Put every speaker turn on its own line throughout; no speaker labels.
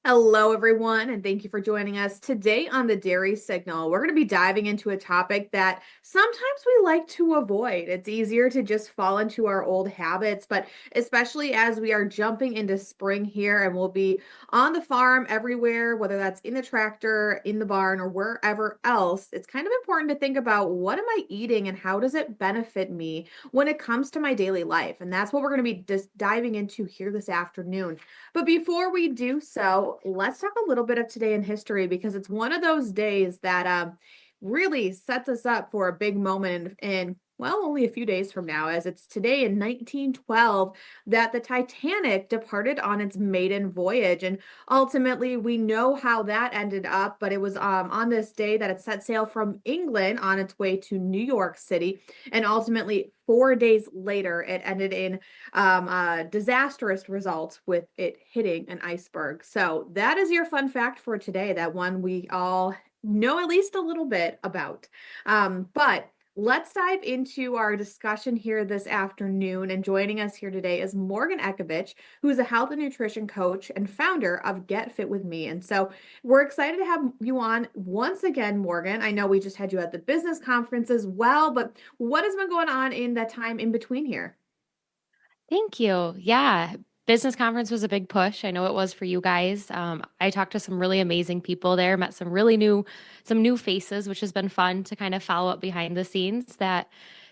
Hello, everyone, and thank you for joining us today on the Dairy Signal. We're going to be diving into a topic that sometimes we like to avoid. It's easier to just fall into our old habits, but especially as we are jumping into spring here and we'll be on the farm everywhere, whether that's in the tractor, in the barn, or wherever else, it's kind of important to think about what am I eating and how does it benefit me when it comes to my daily life? And that's what we're going to be just diving into here this afternoon. But before we do so, let's talk a little bit of today in history because it's one of those days that really sets us up for a big moment well, only a few days from now, as it's today in 1912 that the Titanic departed on its maiden voyage. And ultimately, we know how that ended up, but it was on this day that it set sail from England on its way to New York City. And ultimately, 4 days later, it ended in a disastrous result with it hitting an iceberg. So that is your fun fact for today. That one we all know at least a little bit about. But let's dive into our discussion here this afternoon. And joining us here today is Morgan Ekovich, who's a health and nutrition coach and founder of Get Fit With Me. And so we're excited to have you on once again, Morgan. I know we just had you at the business conference as well, but what has been going on in that time in between here?
Thank you. Yeah, business conference was a big push. I know it was for you guys. I talked to some really amazing people there, met some new faces, which has been fun to kind of follow up behind the scenes. That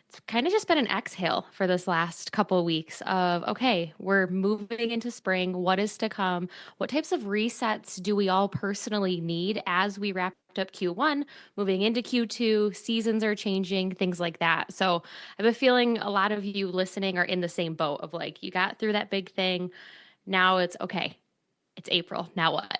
it's kind of just been an exhale for this last couple of weeks of, okay, we're moving into spring. What is to come? What types of resets do we all personally need as we wrapped up Q1, moving into Q2? Seasons are changing, things like that. So I have a feeling a lot of you listening are in the same boat of like, you got through that big thing. Now it's okay. It's April. Now what?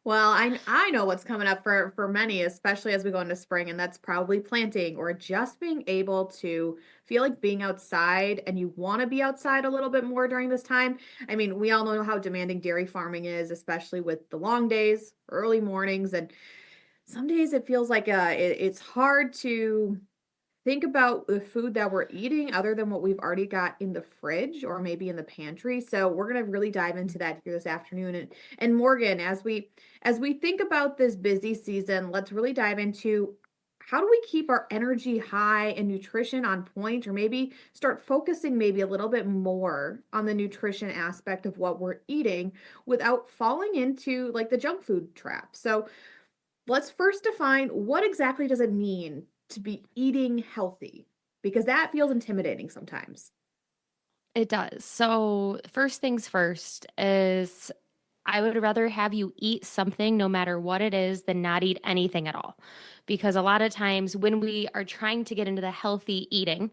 Well, I know what's coming up for many, especially as we go into spring, and that's probably planting or just being able to feel like being outside and you want to be outside a little bit more during this time. I mean, we all know how demanding dairy farming is, especially with the long days, early mornings, and some days it feels like it's hard to think about the food that we're eating other than what we've already got in the fridge or maybe in the pantry. So we're going to really dive into that here this afternoon. And Morgan, as we think about this busy season, let's really dive into how do we keep our energy high and nutrition on point, or maybe start focusing maybe a little bit more on the nutrition aspect of what we're eating without falling into like the junk food trap. So let's first define what exactly does it mean to be eating healthy? Because that feels intimidating sometimes.
It does. So, first things first is I would rather have you eat something no matter what it is than not eat anything at all. Because a lot of times when we are trying to get into the healthy eating, and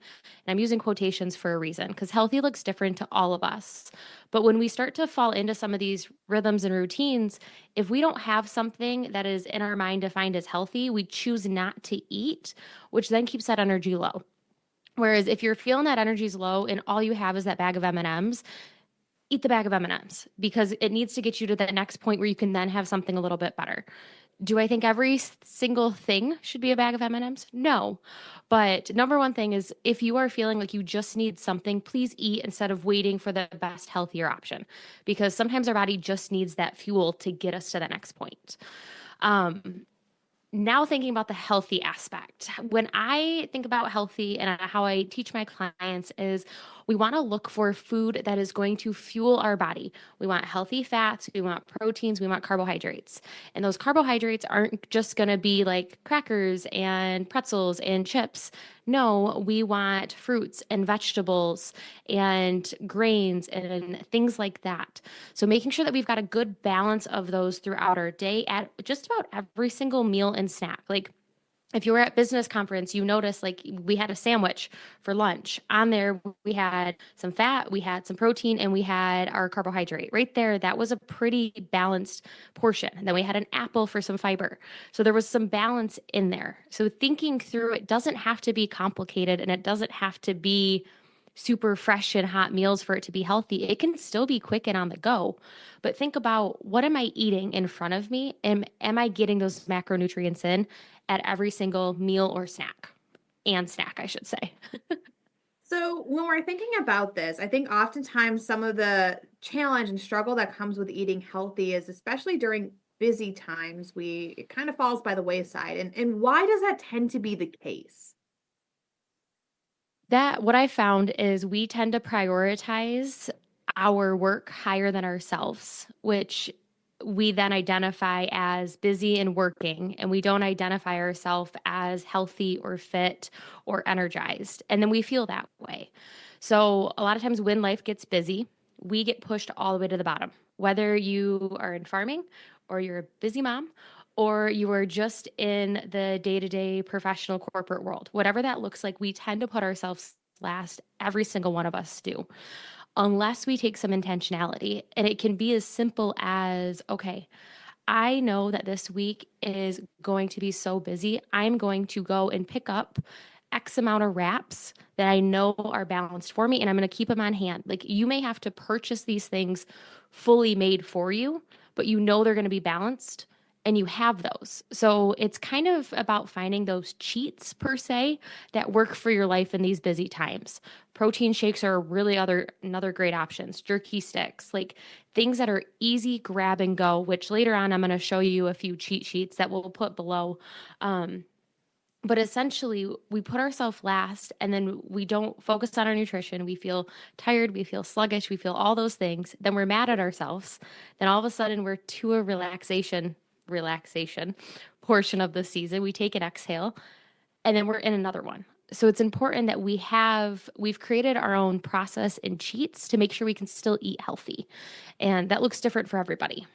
I'm using quotations for a reason, because healthy looks different to all of us. But when we start to fall into some of these rhythms and routines, if we don't have something that is in our mind defined as healthy, we choose not to eat, which then keeps that energy low. Whereas if you're feeling that energy's low and all you have is that bag of M&Ms, eat the bag of M&Ms because it needs to get you to the next point where you can then have something a little bit better. Do I think every single thing should be a bag of M&Ms? No. But number one thing is if you are feeling like you just need something, please eat instead of waiting for the best healthier option because sometimes our body just needs that fuel to get us to the next point. Um, Now thinking about the healthy aspect, when I think about healthy and how I teach my clients is we want to look for food that is going to fuel our body. We want healthy fats, we want proteins, we want carbohydrates. And those carbohydrates aren't just going to be like crackers and pretzels and chips. No, we want fruits and vegetables and grains and things like that. So making sure that we've got a good balance of those throughout our day at just about every single meal and snack. Like if you were at business conference, you notice like we had a sandwich for lunch. On there, we had some fat, we had some protein, and we had our carbohydrate. Right there, that was a pretty balanced portion. And then we had an apple for some fiber. So there was some balance in there. So thinking through it doesn't have to be complicated and it doesn't have to be super fresh and hot meals for it to be healthy. It can still be quick and on the go. But think about what am I eating in front of me? Am I getting those macronutrients in at every single meal or snack? And snack, I should say.
So when we're thinking about this, I think oftentimes some of the challenge and struggle that comes with eating healthy is especially during busy times, it kind of falls by the wayside. And why does that tend to be the case?
That what I found is we tend to prioritize our work higher than ourselves, which we then identify as busy and working, and we don't identify ourselves as healthy or fit or energized. And then we feel that way. So, a lot of times when life gets busy, we get pushed all the way to the bottom. Whether you are in farming or you're a busy mom or you are just in the day to day professional corporate world, whatever that looks like, we tend to put ourselves last. Every single one of us do, unless we take some intentionality. And it can be as simple as okay, I know that this week is going to be so busy. I'm going to go and pick up X amount of wraps that I know are balanced for me, and I'm going to keep them on hand. Like you may have to purchase these things fully made for you, but you know they're going to be balanced and you have those. So it's kind of about finding those cheats per se that work for your life in these busy times. Protein shakes are really another great options. Jerky sticks, like things that are easy grab and go, which later on I'm going to show you a few cheat sheets that we'll put below. Um, but essentially, we put ourselves last and then we don't focus on our nutrition. We feel tired, we feel sluggish, we feel all those things. Then we're mad at ourselves. Then all of a sudden we're to a relaxation portion of the season. We take an exhale and then we're in another one. So it's important that we've created our own process and cheats to make sure we can still eat healthy. And that looks different for everybody.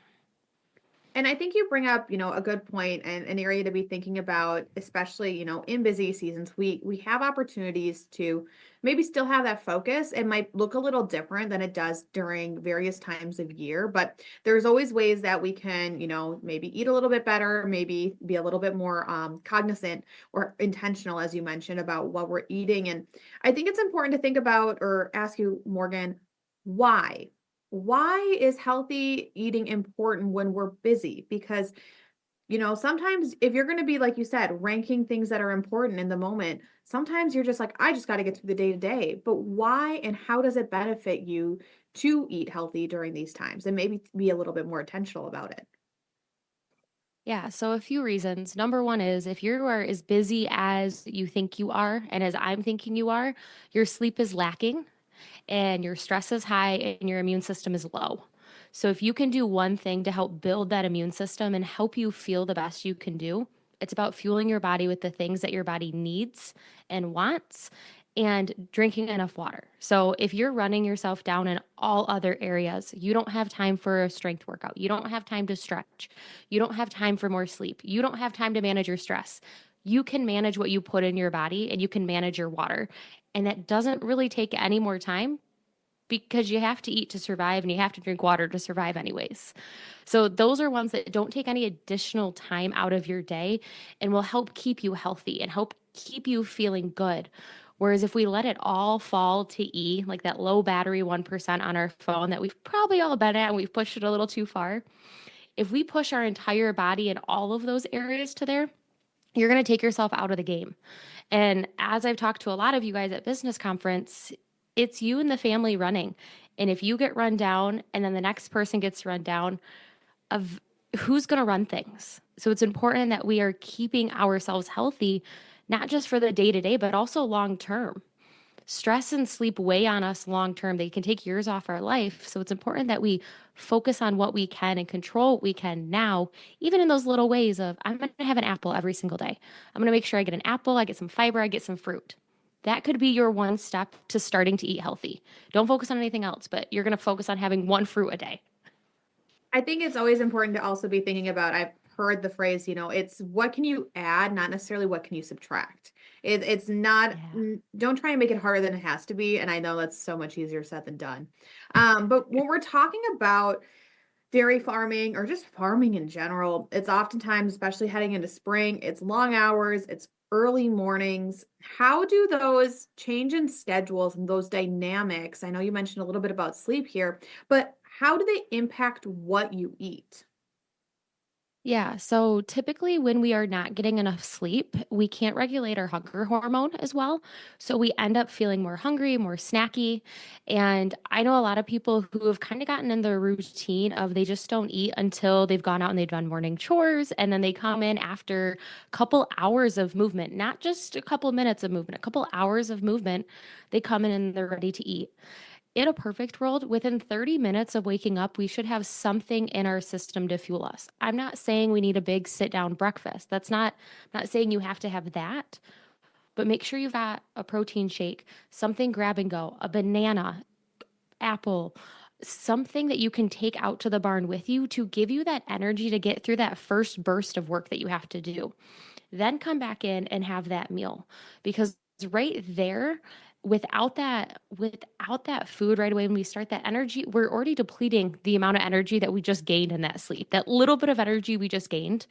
And I think you bring up, a good point and an area to be thinking about, especially, in busy seasons. We have opportunities to maybe still have that focus. It might look a little different than it does during various times of year, but there's always ways that we can, maybe eat a little bit better, maybe be a little bit more cognizant or intentional, as you mentioned, about what we're eating. And I think it's important to think about or ask you, Morgan, why? Why is healthy eating important when we're busy? Because, sometimes if you're going to be, like you said, ranking things that are important in the moment, sometimes you're just like, I just got to get through the day to day. But why and how does it benefit you to eat healthy during these times and maybe be a little bit more intentional about it?
Yeah, so a few reasons. Number one is if you are as busy as you think you are, and as I'm thinking you are, your sleep is lacking and your stress is high and your immune system is low. So if you can do one thing to help build that immune system and help you feel the best you can do, it's about fueling your body with the things that your body needs and wants and drinking enough water. So if you're running yourself down in all other areas, you don't have time for a strength workout. You don't have time to stretch. You don't have time for more sleep. You don't have time to manage your stress. You can manage what you put in your body and you can manage your water. And that doesn't really take any more time because you have to eat to survive and you have to drink water to survive anyways. So those are ones that don't take any additional time out of your day and will help keep you healthy and help keep you feeling good. Whereas if we let it all fall to E, like that low battery 1% on our phone that we've probably all been at and we've pushed it a little too far, if we push our entire body in all of those areas to there, you're going to take yourself out of the game. And as I've talked to a lot of you guys at business conference, it's you and the family running. And if you get run down and then the next person gets run down, of who's going to run things. So it's important that we are keeping ourselves healthy, not just for the day to day, but also long term. Stress and sleep weigh on us long term. They can take years off our life. So it's important that we focus on what we can and control what we can now, even in those little ways of I'm going to have an apple every single day. I'm going to make sure I get an apple, I get some fiber, I get some fruit. That could be your one step to starting to eat healthy. Don't focus on anything else, but you're going to focus on having one fruit a day.
I think it's always important to also be thinking about, I've heard the phrase, it's what can you add, not necessarily what can you subtract. It's not,
Yeah.
don't try and make it harder than it has to be. And I know that's so much easier said than done. But when we're talking about dairy farming or just farming in general, it's oftentimes, especially heading into spring, it's long hours, it's early mornings. How do those change in schedules and those dynamics? I know you mentioned a little bit about sleep here, but how do they impact what you eat?
Yeah, so typically when we are not getting enough sleep, we can't regulate our hunger hormone as well. So we end up feeling more hungry, more snacky. And I know a lot of people who have kind of gotten in the routine of they just don't eat until they've gone out and they've done morning chores. And then they come in after a couple hours of movement, not just a couple minutes of movement, a couple hours of movement. They come in and they're ready to eat. In a perfect world, within 30 minutes of waking up, we should have something in our system to fuel us. I'm not saying we need a big sit down breakfast. Not saying you have to have that, but make sure you've got a protein shake, something grab and go, a banana, apple, something that you can take out to the barn with you to give you that energy to get through that first burst of work that you have to do. Then come back in and have that meal because right there, without that food right away, when we start that energy, we're already depleting the amount of energy that we just gained in that sleep. That little bit of energy we just gained,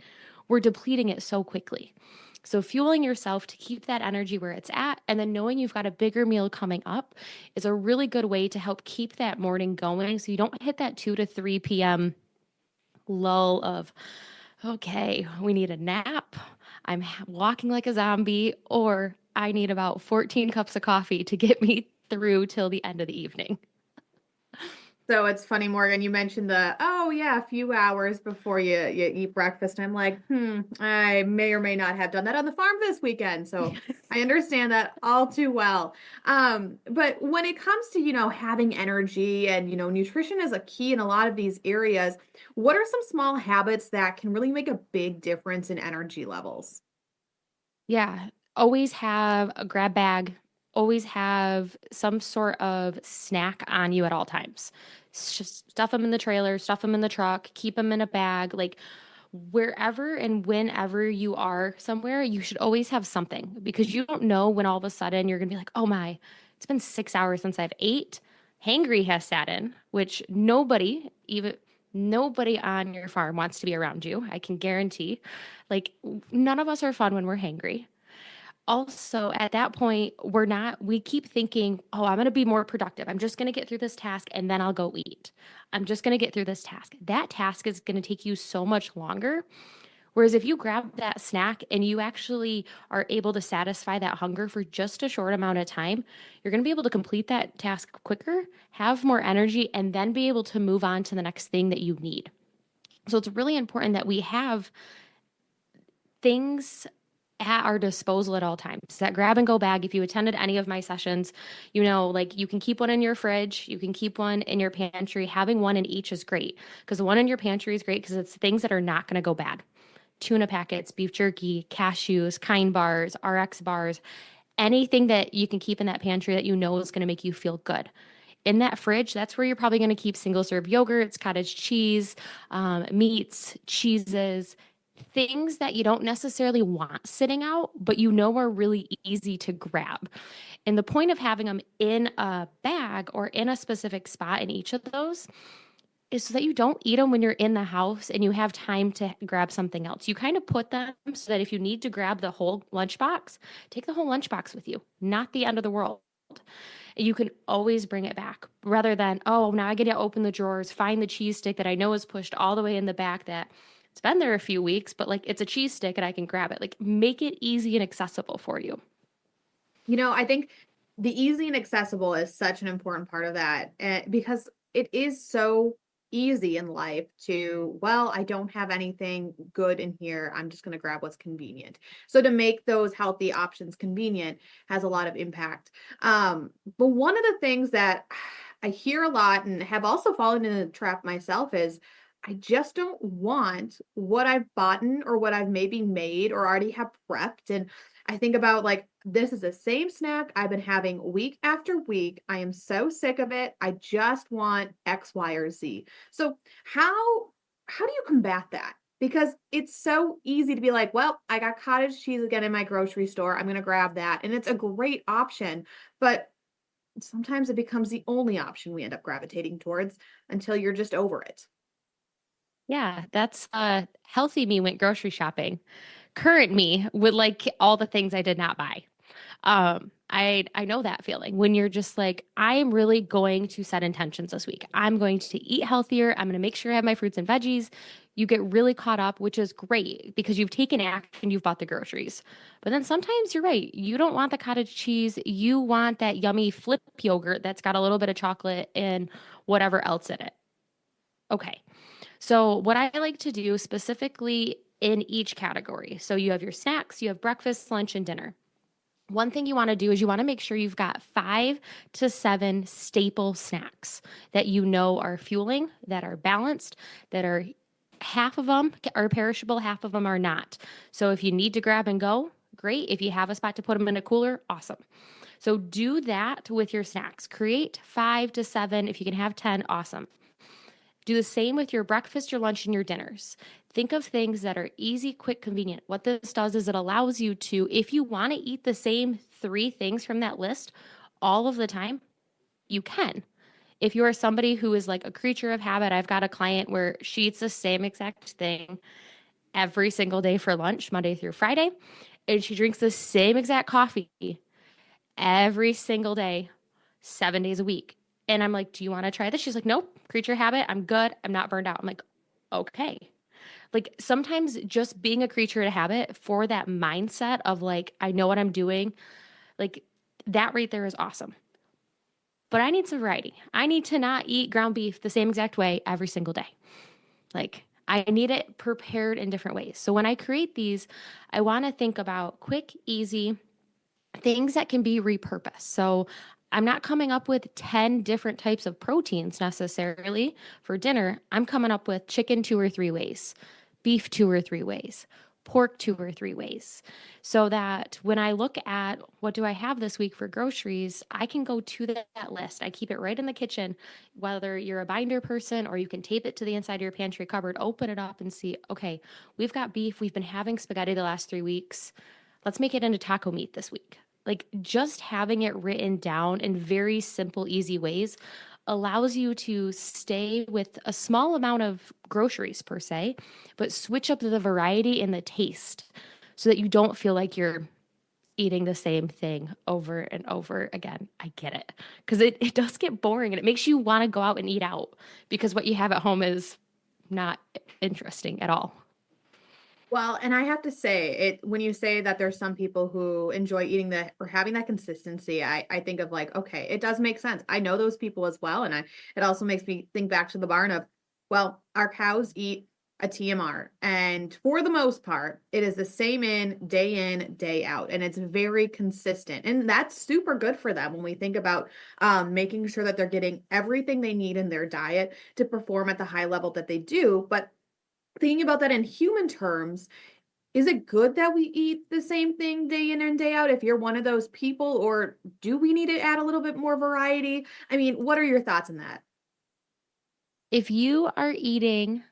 we're depleting it so quickly. So fueling yourself to keep that energy where it's at, and then knowing you've got a bigger meal coming up is a really good way to help keep that morning going so you don't hit that 2 to 3 p.m. lull of, okay, we need a nap. Walking like a zombie, or I need about 14 cups of coffee to get me through till the end of the evening.
So it's funny, Morgan, you mentioned oh yeah, a few hours before you eat breakfast. I'm like, I may or may not have done that on the farm this weekend. So I understand that all too well. But when it comes to, having energy and, nutrition is a key in a lot of these areas, what are some small habits that can really make a big difference in energy levels?
Yeah, always have a grab bag, always have some sort of snack on you at all times. Just stuff them in the trailer, stuff them in the truck, keep them in a bag. Like wherever and whenever you are somewhere, you should always have something because you don't know when all of a sudden you're going to be like, oh my, it's been 6 hours since I've ate. Hangry has sat in, which nobody on your farm wants to be around you. I can guarantee. Like, none of us are fun when we're hangry. Also, at that point, we keep thinking, oh, I'm going to be more productive. I'm just going to get through this task and then I'll go eat. I'm just going to get through this task. That task is going to take you so much longer. Whereas if you grab that snack and you actually are able to satisfy that hunger for just a short amount of time, you're going to be able to complete that task quicker, have more energy, and then be able to move on to the next thing that you need. So it's really important that we have things at our disposal at all times. That grab and go bag, if you attended any of my sessions, like you can keep one in your fridge, you can keep one in your pantry. Having one in each is great because the one in your pantry is great because it's things that are not going to go bad. Tuna packets, beef jerky, cashews, Kind bars, RX bars, anything that you can keep in that pantry that you know is going to make you feel good. In that fridge, that's where you're probably going to keep single serve yogurts, cottage cheese, meats, cheeses, things that you don't necessarily want sitting out, but you know are really easy to grab. And the point of having them in a bag or in a specific spot in each of those is so that you don't eat them when you're in the house and you have time to grab something else. You kind of put them so that if you need to grab the whole lunchbox, take the whole lunchbox with you, not the end of the world. You can always bring it back rather than, oh, now I get to open the drawers, find the cheese stick that I know is pushed all the way in the back that it's been there a few weeks, but like it's a cheese stick and I can grab it. Like make it easy and accessible for you.
I think the easy and accessible is such an important part of that because it is so easy in life to, well, I don't have anything good in here. I'm just going to grab what's convenient. So to make those healthy options convenient has a lot of impact. But one of the things that I hear a lot and have also fallen in the trap myself is I just don't want what I've bought or what I've maybe made or already have prepped. And I think about like, this is the same snack I've been having week after week. I am so sick of it. I just want X, Y, or Z. So how do you combat that? Because it's so easy to be like, well, I got cottage cheese again in my grocery store. I'm going to grab that. And it's a great option. But sometimes it becomes the only option we end up gravitating towards until you're just over it.
Yeah, that's healthy me went grocery shopping. Current me would like all the things I did not buy. I know that feeling when you're just like, I am really going to set intentions this week. I'm going to eat healthier. I'm going to make sure I have my fruits and veggies. You get really caught up, which is great because you've taken action, you've bought the groceries. But then sometimes you're right. You don't want the cottage cheese. You want that yummy flip yogurt that's got a little bit of chocolate and whatever else in it. Okay. So, what I like to do specifically in each category. So, you have your snacks, you have breakfast, lunch, and dinner. One thing you want to do is you want to make sure you've got 5 to 7 staple snacks that you know are fueling, that are balanced, that are half of them are perishable, half of them are not. So if you need to grab and go, great. If you have a spot to put them in a cooler, awesome. So do that with your snacks. Create 5 to 7. If you can have 10, awesome. Do the same with your breakfast, your lunch, and your dinners. Think of things that are easy, quick, convenient. What this does is it allows you to, if you want to eat the same 3 things from that list all of the time, you can. If you are somebody who is like a creature of habit, I've got a client where she eats the same exact thing every single day for lunch, Monday through Friday, and she drinks the same exact coffee every single day, 7 days a week. And I'm like, do you want to try this? She's like, nope, creature habit. I'm good. I'm not burned out. I'm like, okay. Like sometimes just being a creature of habit for that mindset of like, I know what I'm doing, like that right there is awesome. But I need some variety. I need to not eat ground beef the same exact way every single day. Like I need it prepared in different ways. So when I create these, I want to think about quick, easy things that can be repurposed. So I'm not coming up with 10 different types of proteins necessarily for dinner. I'm coming up with chicken 2 or 3 ways, beef 2 or 3 ways, pork 2 or 3 ways. So that when I look at what do I have this week for groceries, I can go to that list. I keep it right in the kitchen, whether you're a binder person or you can tape it to the inside of your pantry cupboard, open it up and see, okay, we've got beef. We've been having spaghetti the last 3 weeks. Let's make it into taco meat this week. Like just having it written down in very simple, easy ways allows you to stay with a small amount of groceries per se, but switch up the variety and the taste so that you don't feel like you're eating the same thing over and over again. I get it. Because it does get boring and it makes you want to go out and eat out because what you have at home is not interesting at all.
Well, and I have to say, it when you say that there's some people who enjoy eating that or having that consistency, I think of like, okay, it does make sense. I know those people as well. And it also makes me think back to the barn of, well, our cows eat a TMR. And for the most part, it is the same in, day out. And it's very consistent. And that's super good for them when we think about making sure that they're getting everything they need in their diet to perform at the high level that they do. But thinking about that in human terms, is it good that we eat the same thing day in and day out if you're one of those people, or do we need to add a little bit more variety? I mean, what are your thoughts on that?
If you are eating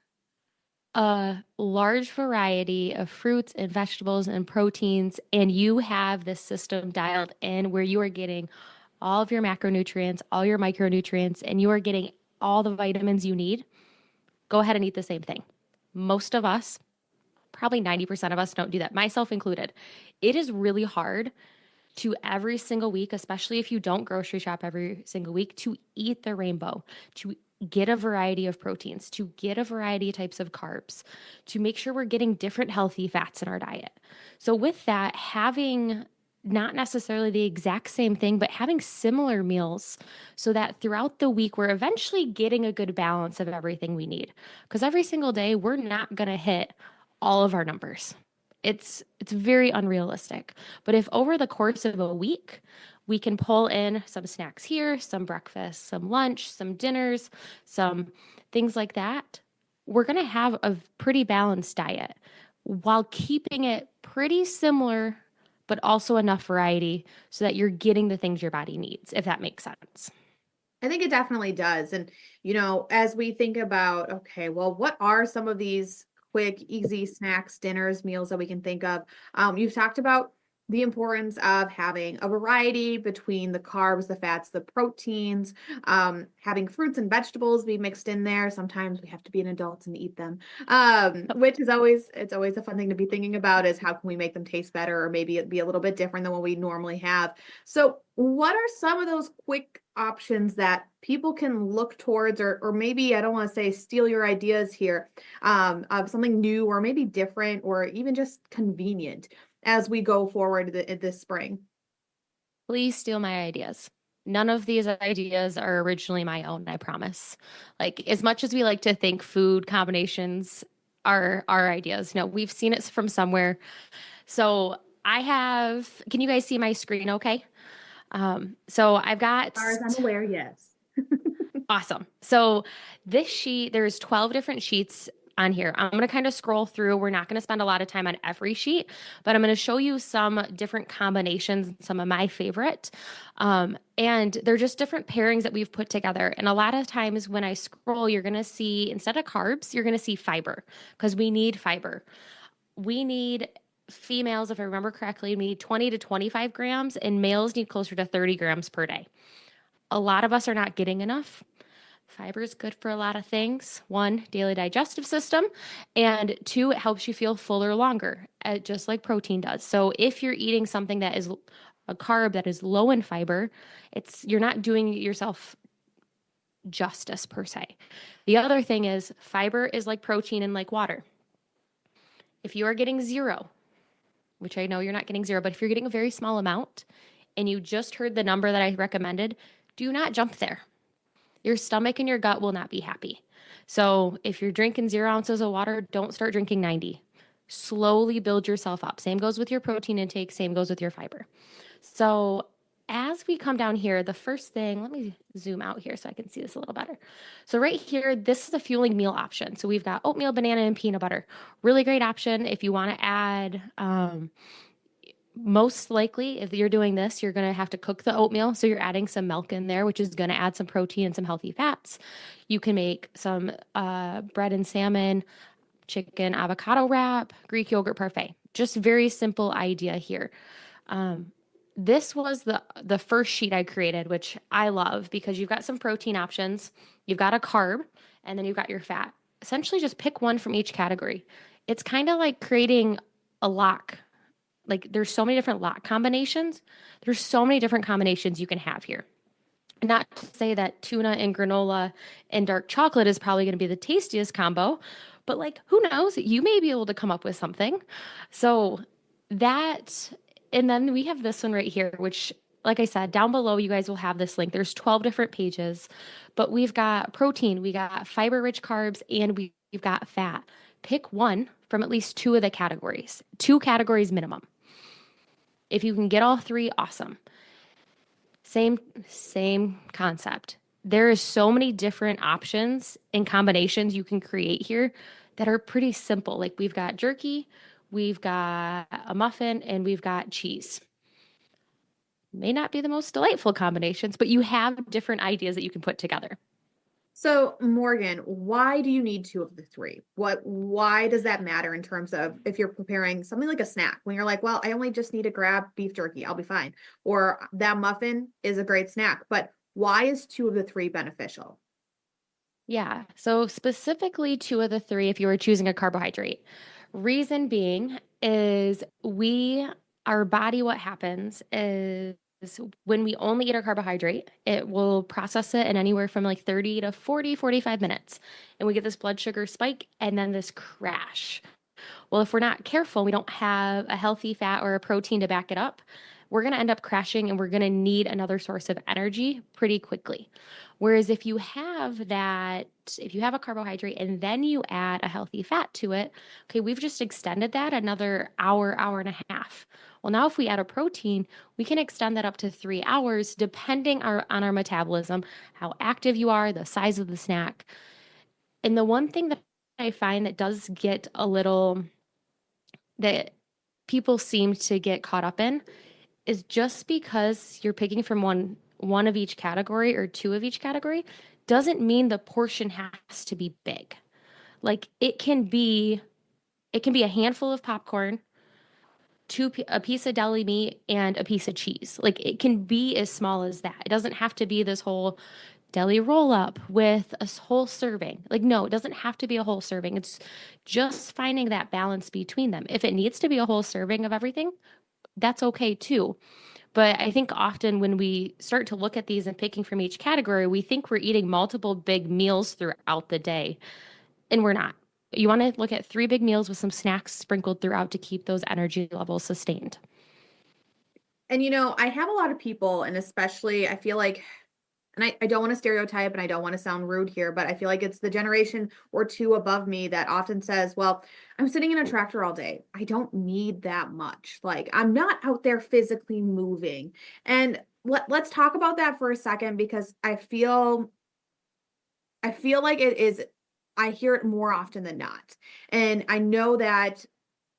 a large variety of fruits and vegetables and proteins, and you have this system dialed in where you are getting all of your macronutrients, all your micronutrients, and you are getting all the vitamins you need, go ahead and eat the same thing. Most of us, probably 90% of us, don't do that, myself included. It is really hard to every single week, especially if you don't grocery shop every single week, to eat the rainbow, to get a variety of proteins, to get a variety of types of carbs, to make sure we're getting different healthy fats in our diet. So, with that, having not necessarily the exact same thing, but having similar meals so that throughout the week, we're eventually getting a good balance of everything we need. Because every single day, we're not going to hit all of our numbers. It's very unrealistic. But if over the course of a week, we can pull in some snacks here, some breakfast, some lunch, some dinners, some things like that, we're going to have a pretty balanced diet while keeping it pretty similar, but also enough variety so that you're getting the things your body needs, if that makes sense.
I think it definitely does. And, as we think about, okay, well, what are some of these quick, easy snacks, dinners, meals that we can think of? You've talked about the importance of having a variety between the carbs, the fats, the proteins, having fruits and vegetables be mixed in there. Sometimes we have to be an adult and eat them, which is always it's always a fun thing to be thinking about is how can we make them taste better or maybe it be a little bit different than what we normally have. So, what are some of those quick options that people can look towards, or maybe I don't want to say steal your ideas here, of something new or maybe different or even just convenient as we go forward this spring?
Please steal my ideas. None of these ideas are originally my own, I promise. Like, as much as we like to think food combinations are our ideas, no, we've seen it from somewhere. So I have, can you guys see my screen okay? So I've got
As far as I'm aware, yes.
awesome. So this sheet, there's 12 different sheets on here. I'm going to kind of scroll through. We're not going to spend a lot of time on every sheet, but I'm going to show you some different combinations, some of my favorite. And they're just different pairings that we've put together. And a lot of times when I scroll, you're going to see, instead of carbs, you're going to see fiber because we need fiber. We need females, if I remember correctly, we need 20 to 25 grams, and males need closer to 30 grams per day. A lot of us are not getting enough. Fiber is good for a lot of things. One, daily digestive system, and two, it helps you feel fuller longer, just like protein does. So if you're eating something that is a carb that is low in fiber, you're not doing yourself justice per se. The other thing is fiber is like protein and like water. If you are getting zero, which I know you're not getting zero, but if you're getting a very small amount and you just heard the number that I recommended, do not jump there. Your stomach and your gut will not be happy. So if you're drinking 0 ounces of water, don't start drinking 90. Slowly build yourself up. Same goes with your protein intake, same goes with your fiber. So as we come down here, the first thing, let me zoom out here so I can see this a little better. So right here, this is a fueling meal option. So we've got oatmeal, banana, and peanut butter. Really great option if you want to add most likely, if you're doing this, you're going to have to cook the oatmeal. So you're adding some milk in there, which is going to add some protein and some healthy fats. You can make some bread and salmon, chicken avocado wrap, Greek yogurt parfait. Just very simple idea here. This was the first sheet I created, which I love because you've got some protein options, you've got a carb, and then you've got your fat. Essentially, just pick one from each category. It's kind of like creating a lock. Like there's so many different lot combinations. There's so many different combinations you can have here. Not to say that tuna and granola and dark chocolate is probably going to be the tastiest combo, but like who knows? You may be able to come up with something. So that, and then we have this one right here, which, like I said, down below, you guys will have this link. There's 12 different pages, but we've got protein, we got fiber rich carbs, and we've got fat. Pick one from at least two of the categories, two categories minimum. If you can get all three, awesome. Same concept. There is so many different options and combinations you can create here that are pretty simple. Like we've got jerky, we've got a muffin, and we've got cheese. May not be the most delightful combinations, but you have different ideas that you can put together.
So, Morgan, why do you need two of the three? Why does that matter in terms of if you're preparing something like a snack when you're like, well, I only just need to grab beef jerky, I'll be fine. Or that muffin is a great snack, but why is two of the three beneficial?
Yeah. So specifically two of the three, if you were choosing a carbohydrate, reason being is our body, what happens is when we only eat a carbohydrate, it will process it in anywhere from like 30 to 40, 45 minutes. And we get this blood sugar spike and then this crash. Well, if we're not careful, we don't have a healthy fat or a protein to back it up, we're going to end up crashing and we're going to need another source of energy pretty quickly. Whereas if you have a carbohydrate and then you add a healthy fat to it, okay, we've just extended that another hour, hour and a half. Well, now if we add a protein, we can extend that up to 3 hours depending on our metabolism, how active you are, the size of the snack. And the one thing that I find that does get a little that people seem to get caught up in is just because you're picking from one of each category or two of each category doesn't mean the portion has to be big. Like it can be a handful of popcorn a piece of deli meat and a piece of cheese. Like it can be as small as that. It doesn't have to be this whole deli roll up with a whole serving. Like, no, it doesn't have to be a whole serving. It's just finding that balance between them. If it needs to be a whole serving of everything, that's okay too. But I think often when we start to look at these and picking from each category, we think we're eating multiple big meals throughout the day, and we're not. You want to look at three big meals with some snacks sprinkled throughout to keep those energy levels sustained.
And I have a lot of people, and especially I feel like, and I don't want to stereotype and I don't want to sound rude here, but I feel like it's the generation or two above me that often says, well, I'm sitting in a tractor all day. I don't need that much. Like, I'm not out there physically moving. And let's talk about that for a second, because I feel like it is, I hear it more often than not. And I know that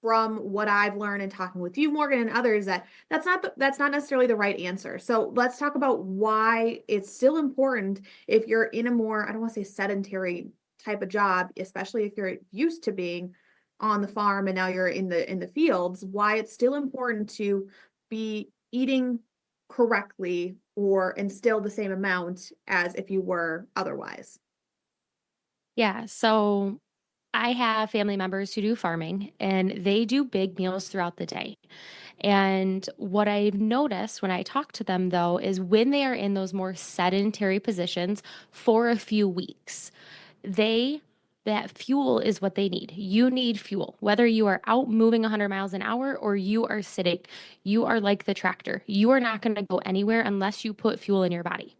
from what I've learned in talking with you, Morgan, and others, that that's not necessarily the right answer. So let's talk about why it's still important if you're in a more, I don't want to say sedentary type of job, especially if you're used to being on the farm and now you're in the fields, why it's still important to be eating correctly or instill the same amount as if you were otherwise.
Yeah. So I have family members who do farming and they do big meals throughout the day. And what I've noticed when I talk to them, though, is when they are in those more sedentary positions for a few weeks, they that fuel is what they need. You need fuel. Whether you are out moving 100 miles an hour or you are sitting, you are like the tractor. You are not going to go anywhere unless you put fuel in your body.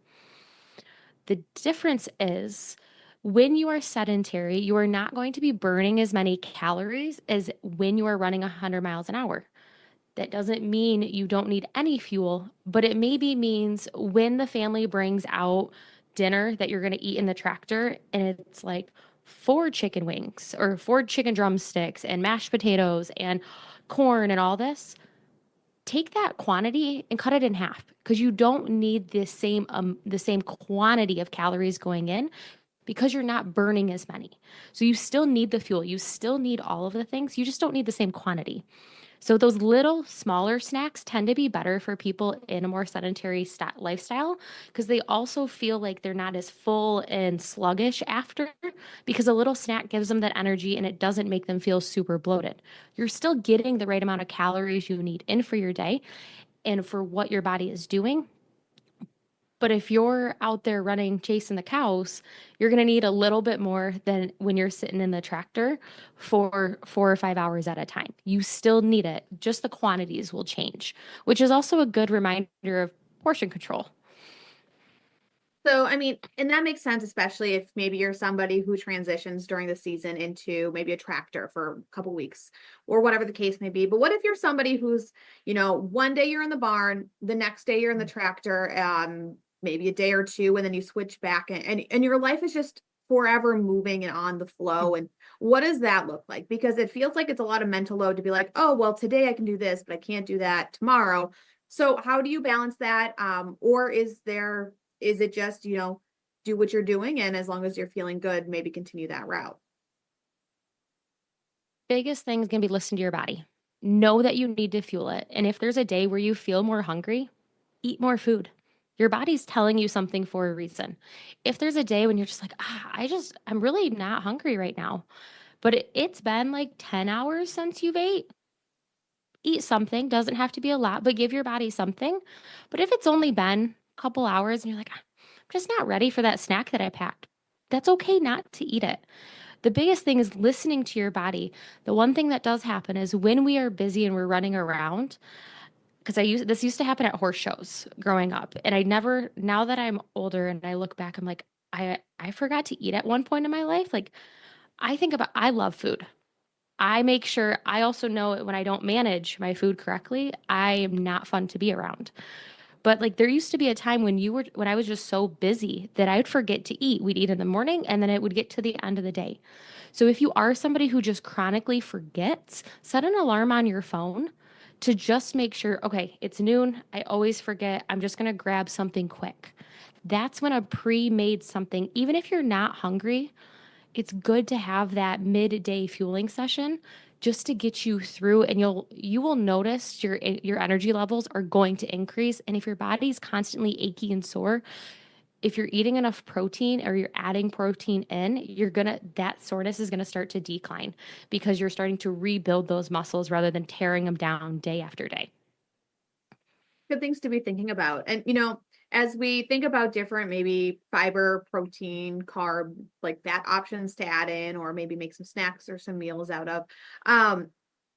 The difference is when you are sedentary, you are not going to be burning as many calories as when you are running 100 miles an hour. That doesn't mean you don't need any fuel, but it maybe means when the family brings out dinner that you're going to eat in the tractor and it's like four chicken wings or four chicken drumsticks and mashed potatoes and corn and all this, take that quantity and cut it in half because you don't need the same quantity of calories going in because you're not burning as many. So you still need the fuel, you still need all of the things, you just don't need the same quantity. So those little smaller snacks tend to be better for people in a more sedentary lifestyle because they also feel like they're not as full and sluggish after because a little snack gives them that energy and it doesn't make them feel super bloated. You're still getting the right amount of calories you need in for your day and for what your body is doing. But if you're out there running, chasing the cows, you're going to need a little bit more than when you're sitting in the tractor for 4 or 5 hours at a time. You still need it, just the quantities will change, which is also a good reminder of portion control.
So, I mean, and that makes sense, especially if maybe you're somebody who transitions during the season into maybe a tractor for a couple weeks or whatever the case may be. But what if you're somebody who's, one day you're in the barn, the next day you're in the tractor, maybe a day or two, and then you switch back and your life is just forever moving and on the flow. And what does that look like? Because it feels like it's a lot of mental load to be like, oh, well, today I can do this, but I can't do that tomorrow. So how do you balance that? Or is it just, do what you're doing, and as long as you're feeling good, maybe continue that route?
Biggest thing is going to be listen to your body. Know that you need to fuel it. And if there's a day where you feel more hungry, eat more food. Your body's telling you something for a reason. If there's a day when you're just like, I'm really not hungry right now, but it's been like 10 hours since you've ate, eat something. Doesn't have to be a lot, but give your body something. But if it's only been a couple hours and you're like, I'm just not ready for that snack that I packed, that's okay not to eat it. The biggest thing is listening to your body. The one thing that does happen is when we are busy and we're running around, because this used to happen at horse shows growing up, and I never, now that I'm older and I look back, I'm like, I forgot to eat at one point in my life. Like I love food. I make sure I also know when I don't manage my food correctly, I am not fun to be around. But like there used to be a time when I was just so busy that I would forget to eat. We'd eat in the morning and then it would get to the end of the day. So if you are somebody who just chronically forgets, set an alarm on your phone to just make sure, okay, it's noon. I always forget. I'm just going to grab something quick. That's when a pre-made something, even if you're not hungry, it's good to have that midday fueling session just to get you through, and you will notice your energy levels are going to increase. And if your body's constantly achy and sore, if you're eating enough protein or you're adding protein in, that soreness is gonna start to decline because you're starting to rebuild those muscles rather than tearing them down day after day.
Good things to be thinking about. And, as we think about different, maybe fiber, protein, carb, like fat options to add in, or maybe make some snacks or some meals out of, um,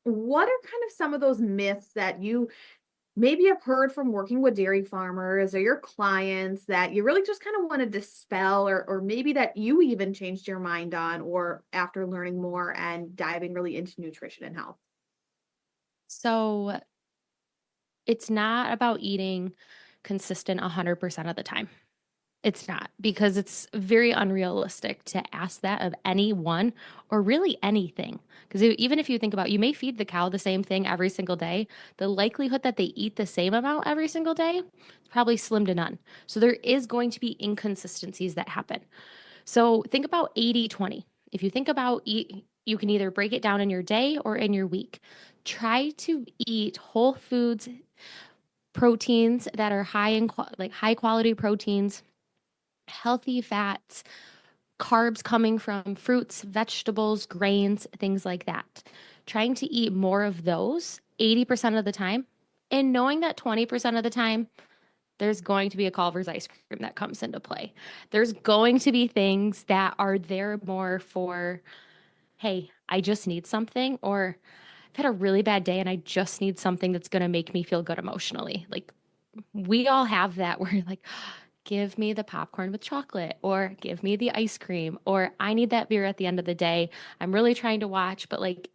what are kind of some of those myths that you maybe have heard from working with dairy farmers or your clients that you really just kind of want to dispel, or maybe that you even changed your mind on, or after learning more and diving really into nutrition and health?
So it's not about eating consistent 100% of the time. It's not, because it's very unrealistic to ask that of anyone or really anything. Because even if you think about, you may feed the cow the same thing every single day, the likelihood that they eat the same amount every single day is probably slim to none. So there is going to be inconsistencies that happen. So think about 80/20. If you think about you can either break it down in your day or in your week. Try to eat whole foods, proteins that are like high quality proteins, healthy fats, carbs coming from fruits, vegetables, grains, things like that. Trying to eat more of those 80% of the time, and knowing that 20% of the time, there's going to be a Culver's ice cream that comes into play. There's going to be things that are there more for, hey, I just need something, or I've had a really bad day and I just need something that's going to make me feel good emotionally. Like, we all have that where you're like, give me the popcorn with chocolate, or give me the ice cream, or I need that beer at the end of the day. I'm really trying to watch, but like,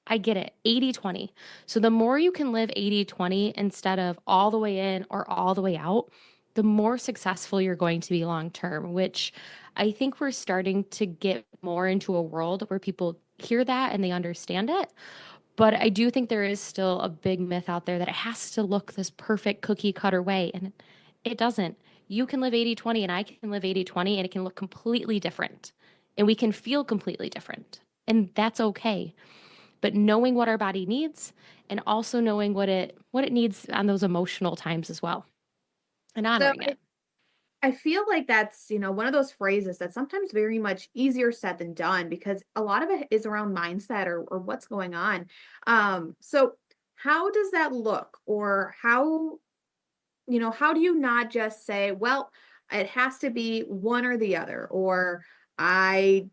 I get it. 80/20. So the more you can live 80/20 instead of all the way in or all the way out, the more successful you're going to be long term, which I think we're starting to get more into a world where people hear that and they understand it. But I do think there is still a big myth out there that it has to look this perfect cookie cutter way. And it doesn't. You can live 80/20 and I can live 80/20, and it can look completely different. And we can feel completely different. And that's okay. But knowing what our body needs, and also knowing what it needs on those emotional times as well, and
So
honoring it.
I feel like that's, one of those phrases that's sometimes very much easier said than done, because a lot of it is around mindset, or what's going on. So how does that look? Or how do you not just say, well, it has to be one or the other, or I,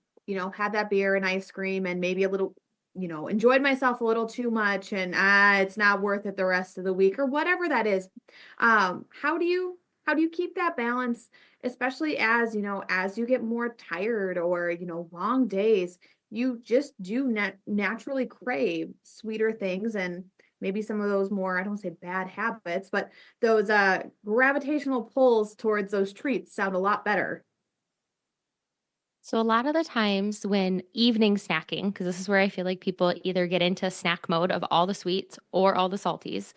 had that beer and ice cream and maybe a little, enjoyed myself a little too much, and it's not worth it the rest of the week, or whatever that is. How do you keep that balance, especially as you get more tired, or, long days, you just do naturally crave sweeter things, and maybe some of those more, I don't say bad habits, but those gravitational pulls towards those treats sound a lot better.
So a lot of the times when evening snacking, because this is where I feel like people either get into snack mode of all the sweets or all the salties,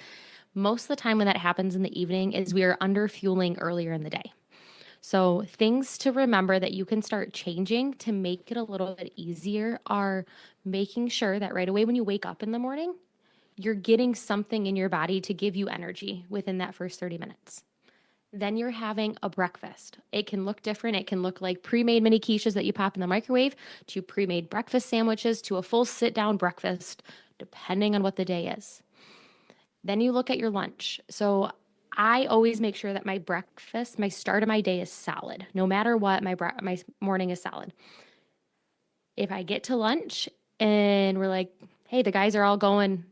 most of the time when that happens in the evening is we are under fueling earlier in the day. So, things to remember that you can start changing to make it a little bit easier are making sure that right away when you wake up in the morning, you're getting something in your body to give you energy within that first 30 minutes. Then you're having a breakfast. It can look different. It can look like pre made mini quiches that you pop in the microwave, to pre made breakfast sandwiches, to a full sit down breakfast, depending on what the day is. Then you look at your lunch. So I always make sure that my breakfast, my start of my day is solid. No matter what, my morning is solid. If I get to lunch and we're like, hey, the guys are all going,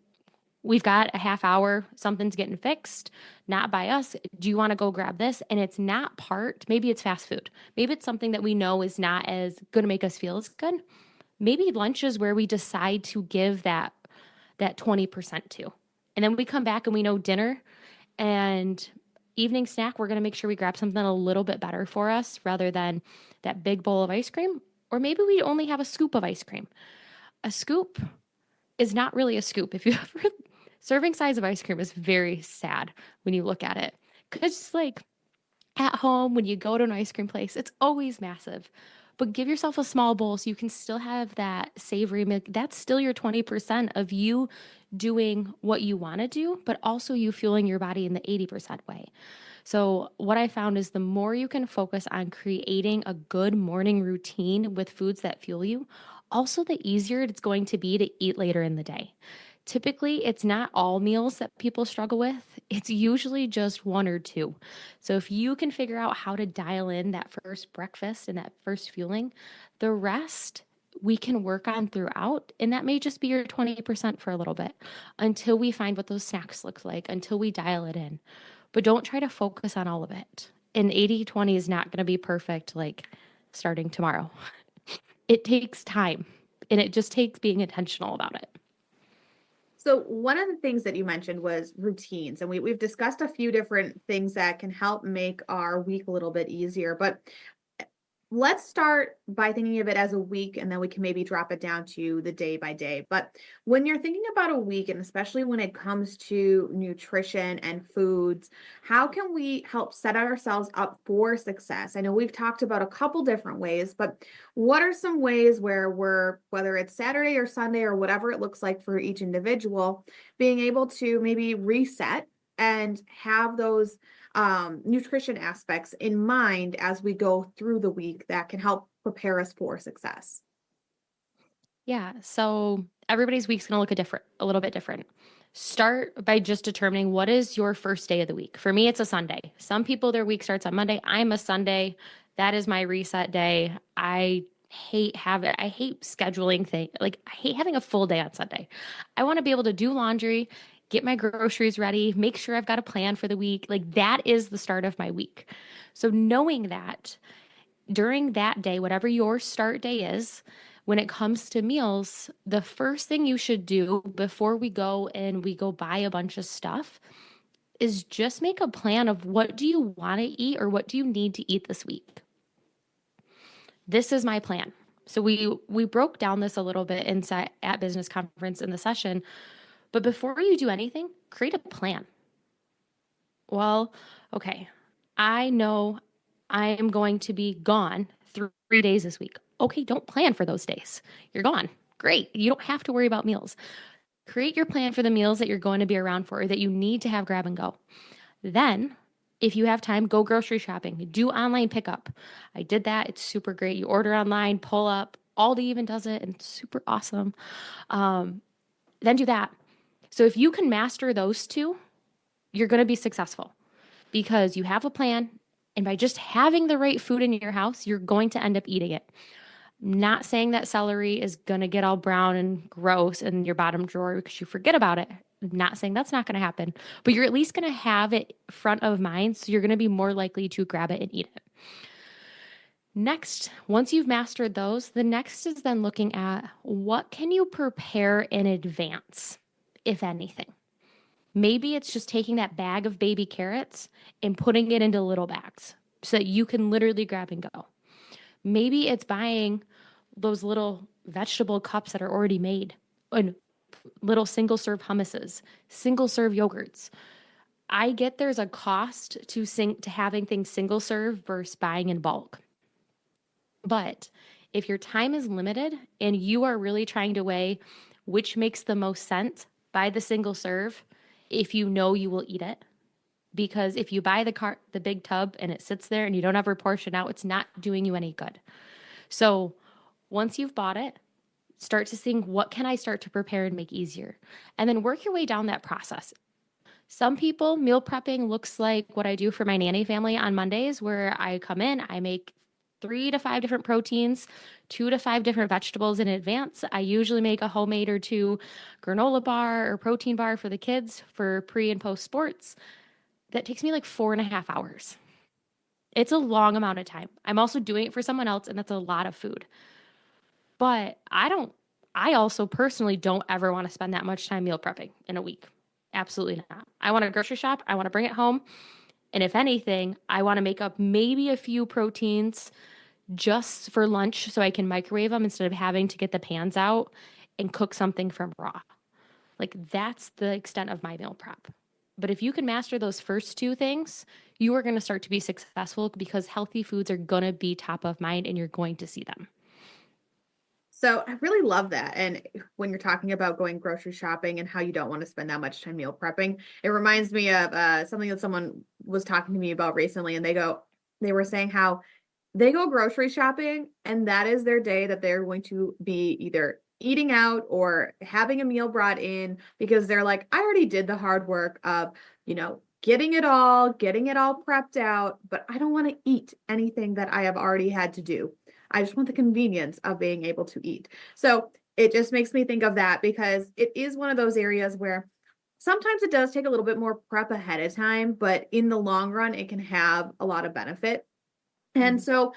we've got a half hour, something's getting fixed, not by us. Do you want to go grab this? And it's not maybe it's fast food. Maybe it's something that we know is not as going to make us feel as good. Maybe lunch is where we decide to give that 20% to. And then we come back and we know dinner and evening snack, we're going to make sure we grab something a little bit better for us rather than that big bowl of ice cream. Or maybe we only have a scoop of ice cream. A scoop is not really a scoop. If you ever, serving size of ice cream is very sad when you look at it. Because like at home, when you go to an ice cream place, it's always massive. but give yourself a small bowl so you can still have that savory milk. That's still your 20% of you doing what you want to do, but also you fueling your body in the 80% way. So, what I found is the more you can focus on creating a good morning routine with foods that fuel you, also the easier it's going to be to eat later in the day. Typically, it's not all meals that people struggle with. It's usually just one or two. So, if you can figure out how to dial in that first breakfast and that first fueling, the rest we can work on throughout. And that may just be your 20% for a little bit until we find what those snacks look like, until we dial it in. But don't try to focus on all of it. And 80/20 is not going to be perfect like starting tomorrow. It takes time and it just takes being intentional about it.
So one of the things that you mentioned was routines, and we've discussed a few different things that can help make our week a little bit easier. But let's start by thinking of it as a week, and then we can maybe drop it down to the day by day. But when you're thinking about a week, and especially when it comes to nutrition and foods, how can we help set ourselves up for success? I know we've talked about a couple different ways, but what are some ways where we're, whether it's Saturday or Sunday or whatever it looks like for each individual, being able to maybe reset and have those nutrition aspects in mind as we go through the week that can help prepare us for success?
Yeah. So everybody's week's going to look a little bit different. Start by just determining what is your first day of the week. For me, it's a Sunday. Some people, their week starts on Monday. I'm a Sunday. That is my reset day. I hate scheduling things. Like I hate having a full day on Sunday. I want to be able to do laundry, get my groceries ready, make sure I've got a plan for the week. Like that is the start of my week. So knowing that during that day, whatever your start day is, when it comes to meals, the first thing you should do before we go buy a bunch of stuff is just make a plan of what do you want to eat or what do you need to eat this week. This is my plan. So we broke down this a little bit inside at business conference in the session, but before you do anything, create a plan. Well, okay. I know I am going to be gone 3 days this week. Okay, don't plan for those days. You're gone. Great. You don't have to worry about meals. Create your plan for the meals that you're going to be around for or that you need to have grab and go. Then, if you have time, go grocery shopping. Do online pickup. I did that. It's super great. You order online, pull up. Aldi even does it, and it's super awesome. Then do that. So if you can master those two, you're going to be successful because you have a plan. And by just having the right food in your house, you're going to end up eating it. Not saying that celery is going to get all brown and gross in your bottom drawer because you forget about it. Not saying that's not going to happen, but you're at least going to have it front of mind. So you're going to be more likely to grab it and eat it. Next, once you've mastered those, the next is then looking at what can you prepare in advance, if anything. Maybe it's just taking that bag of baby carrots and putting it into little bags so that you can literally grab and go. Maybe it's buying those little vegetable cups that are already made and little single serve hummuses, single serve yogurts. I get there's a cost to having things single serve versus buying in bulk. But if your time is limited and you are really trying to weigh which makes the most sense, buy the single serve if you know you will eat it. Because if you buy the big tub and it sits there and you don't ever portion out, it's not doing you any good. So once you've bought it, start to think, what can I start to prepare and make easier? And then work your way down that process. Some people, meal prepping looks like what I do for my nanny family on Mondays, where I come in, I make 3 to 5 different proteins, 2 to 5 different vegetables in advance. I usually make a homemade or two granola bar or protein bar for the kids for pre and post sports. That takes me like 4.5 hours. It's a long amount of time. I'm also doing it for someone else, and that's a lot of food. But I also personally don't ever want to spend that much time meal prepping in a week. Absolutely not. I want to grocery shop. I want to bring it home. And if anything, I want to make up maybe a few proteins just for lunch so I can microwave them instead of having to get the pans out and cook something from raw. Like that's the extent of my meal prep. But if you can master those first two things, you are going to start to be successful because healthy foods are going to be top of mind and you're going to see them.
So I really love that. And when you're talking about going grocery shopping and how you don't want to spend that much time meal prepping, it reminds me of something that someone was talking to me about recently. And they were saying how they go grocery shopping and that is their day that they're going to be either eating out or having a meal brought in because they're like, I already did the hard work of, getting it all prepped out, but I don't want to eat anything that I have already had to do. I just want the convenience of being able to eat. So it just makes me think of that because it is one of those areas where sometimes it does take a little bit more prep ahead of time, but in the long run, it can have a lot of benefit. And
Mhm.
so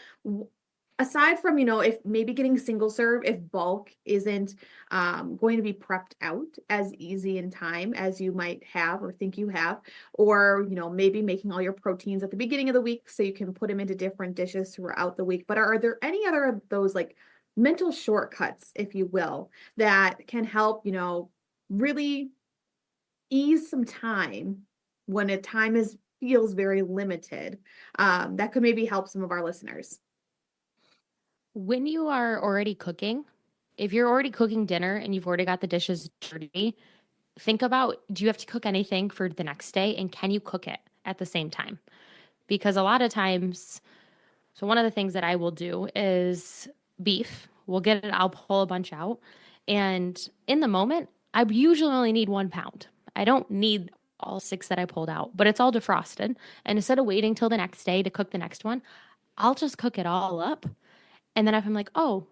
aside from, if maybe getting single serve, if bulk isn't going to be prepped out as easy in time as you might have or think you have, or, maybe making all your proteins at the beginning of the week so you can put them into different dishes throughout the week. But are there any other of those like mental shortcuts, if you will, that can help, really ease some time when a time is feels very limited, that could maybe help some of our listeners?
When you are already cooking, if you're already cooking dinner and you've already got the dishes dirty, think about, do you have to cook anything for the next day and can you cook it at the same time? Because a lot of times, so one of the things that I will do is beef. We'll get it, I'll pull a bunch out. And in the moment, I usually only need 1 pound. I don't need all six that I pulled out, but it's all defrosted. And instead of waiting till the next day to cook the next one, I'll just cook it all up. And then if I'm like, oh,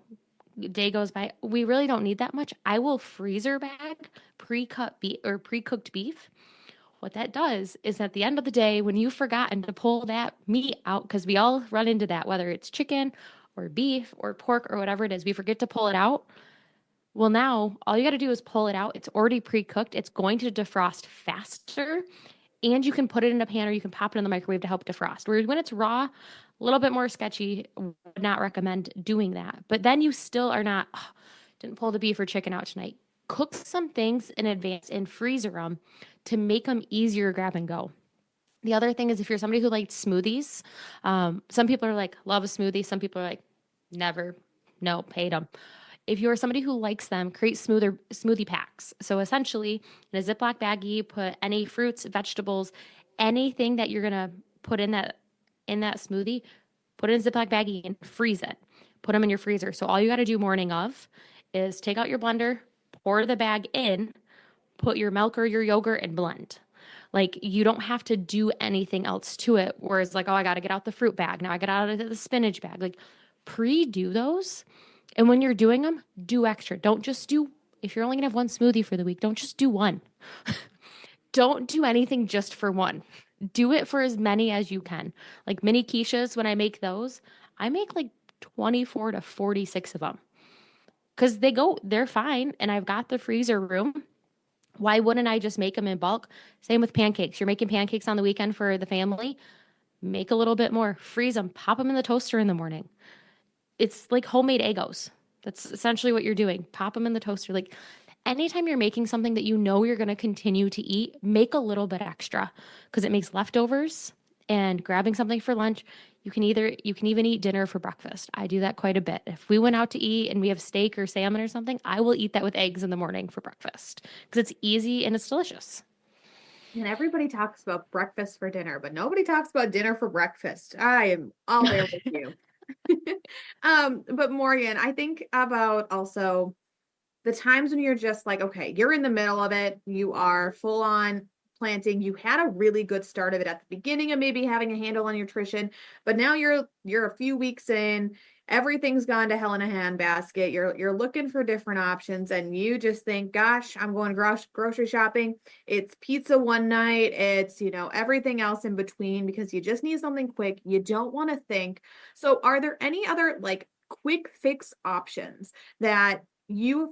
day goes by, we really don't need that much, I will freezer bag pre-cut beef or pre-cooked beef. What that does is at the end of the day, when you've forgotten to pull that meat out, because we all run into that, whether it's chicken or beef or pork or whatever it is, we forget to pull it out. Well, now all you got to do is pull it out. It's already pre cooked, it's going to defrost faster, and you can put it in a pan or you can pop it in the microwave to help defrost. Whereas when it's raw, a little bit more sketchy, would not recommend doing that. But then you still are not, "Oh, didn't pull the beef or chicken out tonight." Cook some things in advance and freezer them to make them easier to grab and go. The other thing is if you're somebody who likes smoothies, some people are like, love a smoothie. Some people are like, never, nope, hate them. If you're somebody who likes them, create smoother smoothie packs. So essentially, in a Ziploc baggie, put any fruits, vegetables, anything that you're gonna put in that smoothie, put it in a Ziploc baggie and freeze it. Put them in your freezer. So all you got to do morning of is take out your blender, pour the bag in, put your milk or your yogurt and blend. Like you don't have to do anything else to it. Whereas like, oh, I got to get out the fruit bag. Now I get out of the spinach bag. Like pre-do those. And when you're doing them, do extra. Don't just do, if you're only gonna have one smoothie for the week, don't just do one. Don't do anything just for one. Do it for as many as you can. Like mini quiches, when I make those, I make like 24 to 46 of them because they're fine. And I've got the freezer room. Why wouldn't I just make them in bulk? Same with pancakes. You're making pancakes on the weekend for the family, make a little bit more, freeze them, pop them in the toaster in the morning. It's like homemade Eggos. That's essentially what you're doing. Pop them in the toaster. Like anytime you're making something that you know you're going to continue to eat, make a little bit extra because it makes leftovers and grabbing something for lunch. You can even eat dinner for breakfast. I do that quite a bit. If we went out to eat and we have steak or salmon or something, I will eat that with eggs in the morning for breakfast because it's easy and it's delicious.
And everybody talks about breakfast for dinner, but nobody talks about dinner for breakfast. I am all there with you. But Morgan, I think about also the times when you're just like, okay, you're in the middle of it, you are full on planting, you had a really good start of it at the beginning of maybe having a handle on nutrition, but now you're a few weeks in, everything's gone to hell in a handbasket. You're looking for different options and you just think, gosh, I'm going grocery shopping. It's pizza one night, it's, everything else in between because you just need something quick. You don't want to think. So are there any other like quick fix options that you've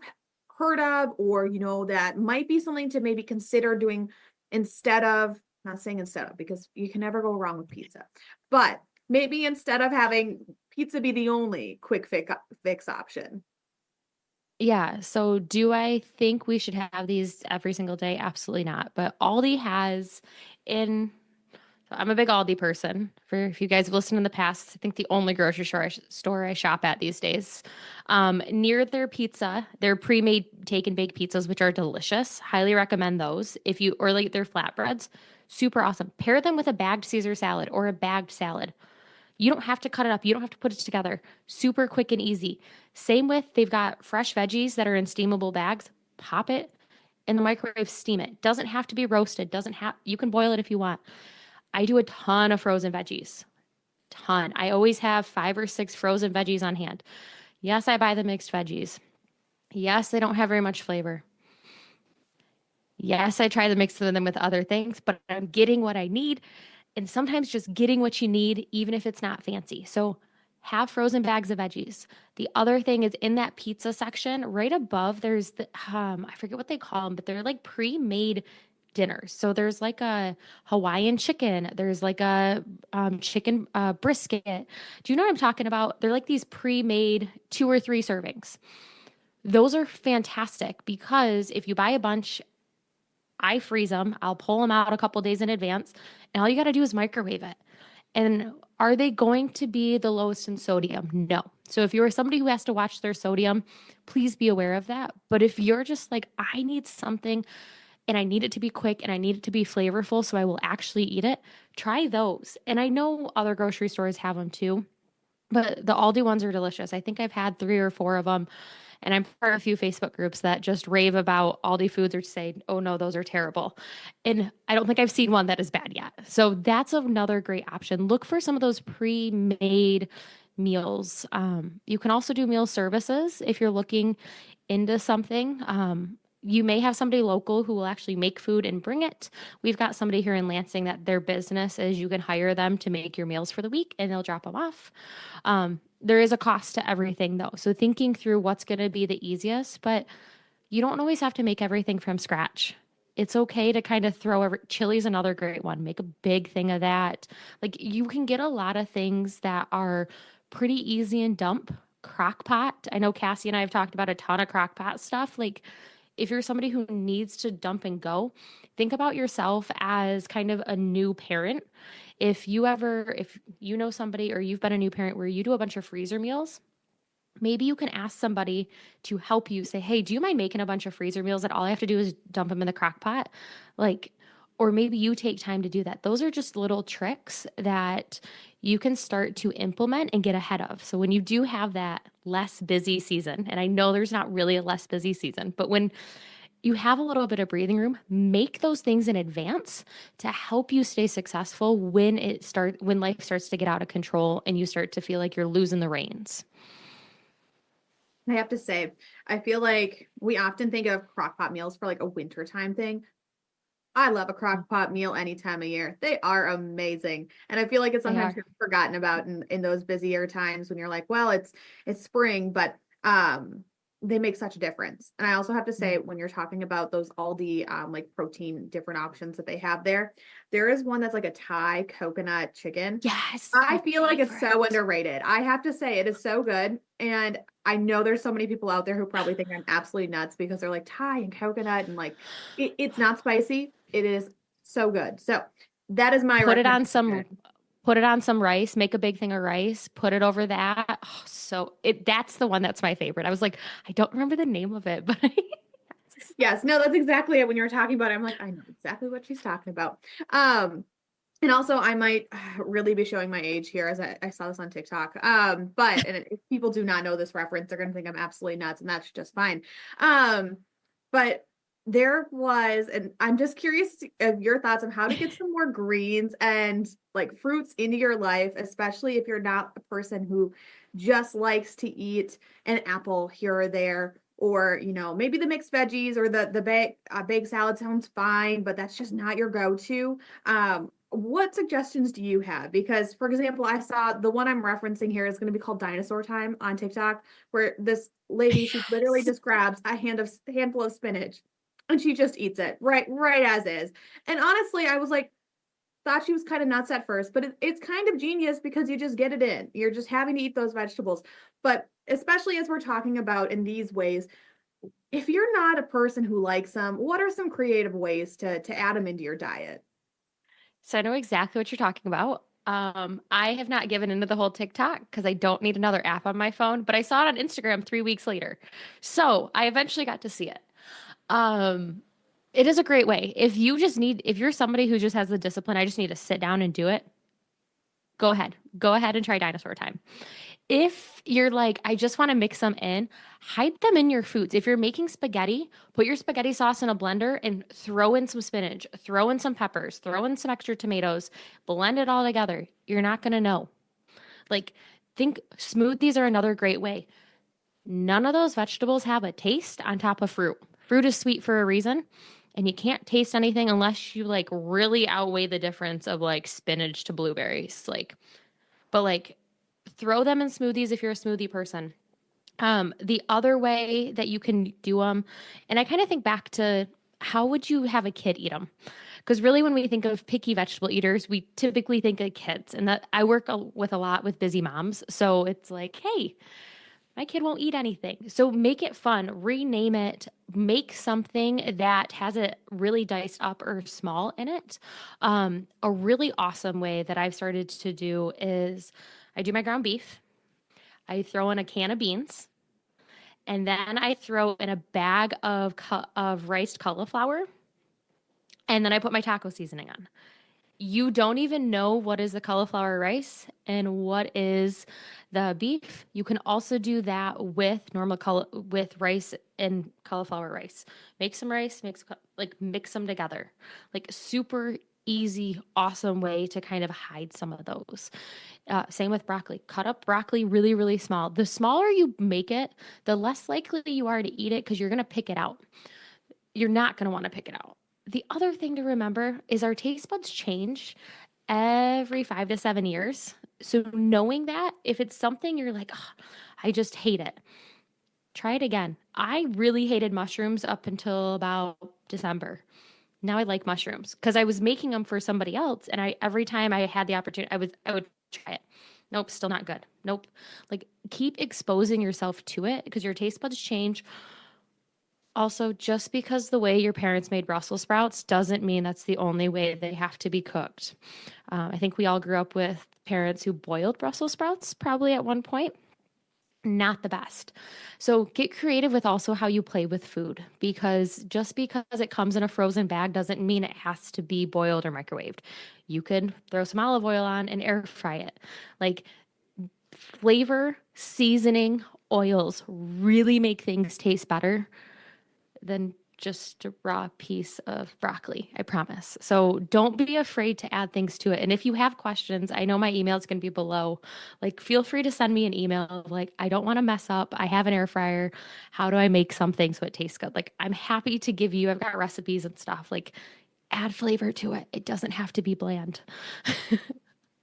heard of or that might be something to maybe consider doing instead of, not saying instead of because you can never go wrong with pizza, but maybe instead of having pizza be the only quick fix option?
Yeah. So do I think we should have these every single day? Absolutely not. But Aldi has in so I'm a big Aldi person. For if you guys have listened in the past, I think the only grocery store I shop at these days. Near their pizza, their pre-made take and bake pizzas, which are delicious. Highly recommend those. If you or like their flatbreads, super awesome. Pair them with a bagged Caesar salad or a bagged salad. You don't have to cut it up. You don't have to put it together. Super quick and easy. Same with they've got fresh veggies that are in steamable bags. Pop it in the microwave, steam it. Doesn't have to be roasted. Doesn't have you can boil it if you want. I do a ton of frozen veggies. Ton. I always have 5 or 6 frozen veggies on hand. Yes, I buy the mixed veggies. Yes, they don't have very much flavor. Yes, I try to mix them with other things, but I'm getting what I need and sometimes just getting what you need, even if it's not fancy. So have frozen bags of veggies. The other thing is in that pizza section, right above, there's I forget what they call them, but they're like pre-made dinners. So there's like a Hawaiian chicken, there's like a chicken brisket. Do you know what I'm talking about? They're like these pre-made 2 or 3 servings. Those are fantastic because if you buy a bunch, I freeze them. I'll pull them out a couple days in advance, and all you got to do is microwave it. And are they going to be the lowest in sodium? No. So if you're somebody who has to watch their sodium, please be aware of that. But if you're just like, I need something and I need it to be quick and I need it to be flavorful so I will actually eat it, try those. And I know other grocery stores have them too. But the Aldi ones are delicious. I think I've had 3 or 4 of them, and I'm part of a few Facebook groups that just rave about Aldi foods or say, oh no, those are terrible. And I don't think I've seen one that is bad yet. So that's another great option. Look for some of those pre made meals. You can also do meal services if you're looking into something. You may have somebody local who will actually make food and bring it. We've got somebody here in Lansing that their business is you can hire them to make your meals for the week and they'll drop them off. There is a cost to everything though. So thinking through what's going to be the easiest, but you don't always have to make everything from scratch. It's okay to kind of chili's another great one. Make a big thing of that. Like you can get a lot of things that are pretty easy and dump. Crock pot. I know Cassie and I have talked about a ton of crock pot stuff. Like if you're somebody who needs to dump and go, think about yourself as kind of a new parent. If you know somebody or you've been a new parent where you do a bunch of freezer meals, maybe you can ask somebody to help you say, hey, do you mind making a bunch of freezer meals that all I have to do is dump them in the crock pot? Like, or maybe you take time to do that. Those are just little tricks that you can start to implement and get ahead of. So when you do have that less busy season, and I know there's not really a less busy season, but when you have a little bit of breathing room, make those things in advance to help you stay successful when life starts to get out of control and you start to feel like you're losing the reins.
I have to say, I feel like we often think of crock pot meals for like a wintertime thing. I love a crock pot meal any time of year. They are amazing. And I feel like it's
They
sometimes
are.
forgotten about in those busier times when you're like, well, it's spring, but they make such a difference. And I also have to say, when you're talking about those Aldi like protein different options that they have there, there is one that's like a Thai coconut chicken.
Yes,
I
my
feel like it's so
favorite.
underrated. I have to say it is so good. And I know there's so many people out there who probably think I'm absolutely nuts because they're like Thai and coconut and like it's not spicy. It is so good. So that is my
Put it on some
recommendation.
put it on some rice, make a big thing of rice, put it over that. Oh, so it that's the one that's my favorite. I was like, I don't remember the name of it, but
Yes, no, that's exactly it. When you were talking about it, I'm like, I know exactly what she's talking about. Um, and also I might really be showing my age here as I saw this on TikTok. But and if people do not know this reference, they're gonna think I'm absolutely nuts, and that's just fine. Um, but there was, and I'm just curious of your thoughts on how to get some more greens and like fruits into your life, especially if you're not a person who just likes to eat an apple here or there, or maybe the mixed veggies or the baked salad sounds fine, but that's just not your go-to. What suggestions do you have? Because, for example, I saw the one I'm referencing here is going to be called Dinosaur Time on TikTok, where this lady, she literally
yes.
just grabs a handful of spinach and she just eats it right as is. And honestly, I was like, thought she was kind of nuts at first, but it's kind of genius because you just get it in. You're just having to eat those vegetables. But especially as we're talking about in these ways, if you're not a person who likes them, what are some creative ways to add them into your diet?
So I know exactly what you're talking about. I have not given into the whole TikTok because I don't need another app on my phone, but I saw it on Instagram 3 weeks later. So I eventually got to see it. Um, it is a great way. If you're somebody who just has the discipline, I just need to sit down and do it. Go ahead. Go ahead and try dinosaur time. If you're like, I just want to mix them in, hide them in your foods. If you're making spaghetti, put your spaghetti sauce in a blender and throw in some spinach, throw in some peppers, throw in some extra tomatoes, blend it all together. You're not going to know. Like, think smoothies are another great way. None of those vegetables have a taste on top of fruit. Fruit is sweet for a reason, and you can't taste anything unless you like really outweigh the difference of like spinach to blueberries. But throw them in smoothies if you're a smoothie person. The other way that you can do them, and I kind of think back to how would you have a kid eat them? Because really, when we think of picky vegetable eaters, we typically think of kids, and that I work with a lot with busy moms. So it's like, hey, my kid won't eat anything. So make it fun, rename it, make something that has it really diced up or small in it. A really awesome way that I've started to do is I do my ground beef, I throw in a can of beans, and then I throw in a bag of riced cauliflower, and then I put my taco seasoning on. You don't even know what is the cauliflower rice and what is the beef. You can also do that with with rice and cauliflower rice. Make some rice, mix them together. Like super easy, awesome way to kind of hide some of those. Same with broccoli. Cut up broccoli really, really small. The smaller you make it, the less likely you are to eat it because you're going to pick it out. You're not going to want to pick it out. The other thing to remember is our taste buds change every 5 to 7 years. So, knowing that, if it's something you're like, "Ugh, I just hate it, try it again. I really hated mushrooms up until about December. Now I like mushrooms because I was making them for somebody else. And every time I had the opportunity, I would try it. Nope, still not good. Nope. Like keep exposing yourself to it because your taste buds change. Also, just because the way your parents made Brussels sprouts doesn't mean that's the only way they have to be cooked. I think we all grew up with parents who boiled Brussels sprouts probably at one point. Not the best. So get creative with also how you play with food because just because it comes in a frozen bag doesn't mean it has to be boiled or microwaved. You could throw some olive oil on and air fry it. Like flavor, seasoning, oils really make things taste better than just a raw piece of broccoli, I promise. So don't be afraid to add things to it. And if you have questions, I know my email is going to be below. Like, feel free to send me an email of like, I don't want to mess up. I have an air fryer. How do I make something so it tastes good? Like, I'm happy to give you, I've got recipes and stuff. Like, add flavor to it. It doesn't have to be bland.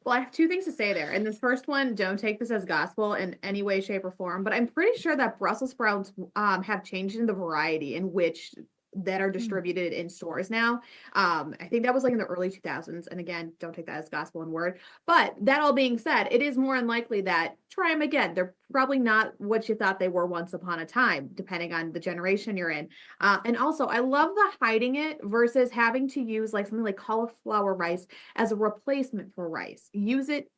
Well, I have two things to say there. And this first one, don't take this as gospel in any way, shape, or form. But I'm pretty sure that Brussels sprouts have changed in the variety in which that are
Mm.
distributed in stores now. I think that was like in the early 2000s. And again, don't take that as gospel in word. But that all being said, it is more unlikely that try them again. They're probably not what you thought they were once upon a time, depending on the generation you're in. And also, I love the hiding it versus having to use like something like cauliflower rice as a replacement for rice. Use it